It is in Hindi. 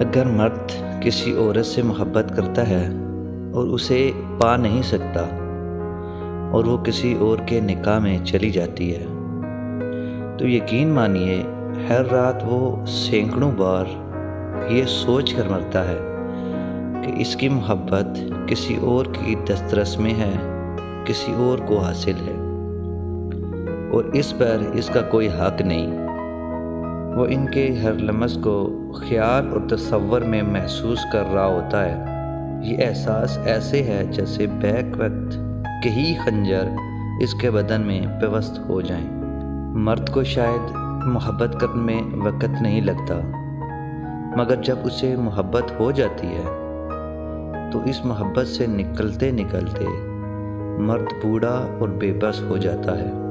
अगर मर्द किसी औरत से मोहब्बत करता है और उसे पा नहीं सकता और वो किसी और के निकाह में चली जाती है, तो यकीन मानिए हर रात वो सैकड़ों बार ये सोच कर मरता है कि इसकी मोहब्बत किसी और की दस्तरस में है, किसी और को हासिल है और इस पर इसका कोई हक नहीं। वो इनके हर लम्स को ख्याल और तसव्वुर में महसूस कर रहा होता है। ये एहसास ऐसे है जैसे बैक वक्त के ही खंजर इसके बदन में पेवस्त हो जाएं। मर्द को शायद मोहब्बत करने में वक़्त नहीं लगता, मगर जब उसे मोहब्बत हो जाती है तो इस मोहब्बत से निकलते निकलते मर्द बूढ़ा और बेबस हो जाता है।